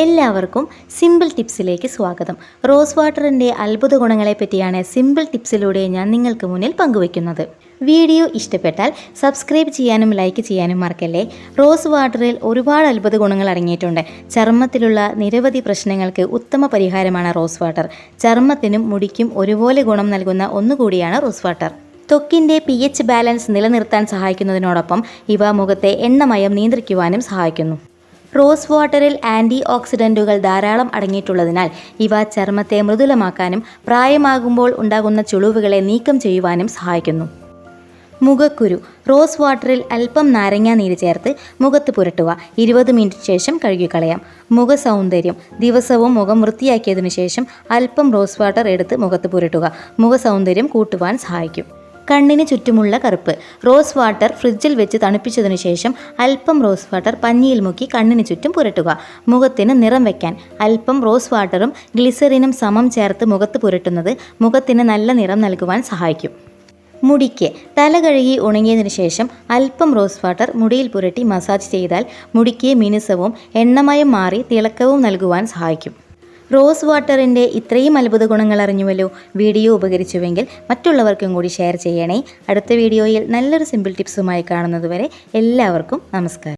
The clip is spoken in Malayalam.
എല്ലാവർക്കും സിമ്പിൾ ടിപ്സിലേക്ക് സ്വാഗതം. റോസ് വാട്ടറിൻ്റെ അത്ഭുത ഗുണങ്ങളെ പറ്റിയാണ് സിമ്പിൾ ടിപ്സിലൂടെ ഞാൻ നിങ്ങൾക്ക് മുന്നിൽ പങ്കുവയ്ക്കുന്നത്. വീഡിയോ ഇഷ്ടപ്പെട്ടാൽ സബ്സ്ക്രൈബ് ചെയ്യാനും ലൈക്ക് ചെയ്യാനും മറക്കല്ലേ. റോസ് വാട്ടറിൽ ഒരുപാട് അത്ഭുത ഗുണങ്ങൾ അടങ്ങിയിട്ടുണ്ട്. ചർമ്മത്തിലുള്ള നിരവധി പ്രശ്നങ്ങൾക്ക് ഉത്തമ പരിഹാരമാണ് റോസ് വാട്ടർ. ചർമ്മത്തിനും മുടിക്കും ഒരുപോലെ ഗുണം നൽകുന്ന ഒന്നുകൂടിയാണ് റോസ് വാട്ടർ. ത്വക്കിൻ്റെ pH ബാലൻസ് നിലനിർത്താൻ സഹായിക്കുന്നതിനോടൊപ്പം ഇവ മുഖത്തെ എണ്ണമയം നിയന്ത്രിക്കുവാനും സഹായിക്കുന്നു. റോസ് വാട്ടറിൽ ആൻറ്റി ഓക്സിഡൻറ്റുകൾ ധാരാളം അടങ്ങിയിട്ടുള്ളതിനാൽ ഇവ ചർമ്മത്തെ മൃദുലമാക്കാനും പ്രായമാകുമ്പോൾ ഉണ്ടാകുന്ന ചുളിവുകളെ നീക്കം ചെയ്യുവാനും സഹായിക്കുന്നു. മുഖക്കുരു. റോസ് വാട്ടറിൽ അല്പം നാരങ്ങാ നീര് ചേർത്ത് മുഖത്ത് പുരട്ടുക. 20 മിനിറ്റ് ശേഷം കഴുകിക്കളയാം. മുഖ സൗന്ദര്യം. ദിവസവും മുഖം വൃത്തിയാക്കിയതിനു ശേഷം അല്പം റോസ് വാട്ടർ എടുത്ത് മുഖത്ത് പുരട്ടുക. മുഖ സൗന്ദര്യം കൂട്ടുവാൻ സഹായിക്കും. കണ്ണിന് ചുറ്റുമുള്ള കറുപ്പ്. റോസ് വാട്ടർ ഫ്രിഡ്ജിൽ വെച്ച് തണുപ്പിച്ചതിനു ശേഷം അല്പം റോസ് വാട്ടർ പഞ്ഞിയിൽ മുക്കി കണ്ണിന് ചുറ്റും പുരട്ടുക. മുഖത്തിന് നിറം വയ്ക്കാൻ അല്പം റോസ് വാട്ടറും ഗ്ലിസറിനും സമം ചേർത്ത് മുഖത്ത് പുരട്ടുന്നത് മുഖത്തിന് നല്ല നിറം നൽകുവാൻ സഹായിക്കും. മുടിക്ക്. തല കഴുകി ഉണങ്ങിയതിനു ശേഷം അല്പം റോസ് വാട്ടർ മുടിയിൽ പുരട്ടി മസാജ് ചെയ്താൽ മുടിക്ക് മിനുസവും എണ്ണമയം മാറി തിളക്കവും നൽകുവാൻ സഹായിക്കും. റോസ് വാട്ടറിൻ്റെ ഇത്രയും അത്ഭുത ഗുണങ്ങൾ അറിഞ്ഞുവല്ലോ. വീഡിയോ ഉപകരിച്ചുവെങ്കിൽ മറ്റുള്ളവർക്കും കൂടി ഷെയർ ചെയ്യണേ. അടുത്ത വീഡിയോയിൽ നല്ലൊരു സിമ്പിൾ ടിപ്സുമായി കാണുന്നതുവരെ എല്ലാവർക്കും നമസ്കാരം.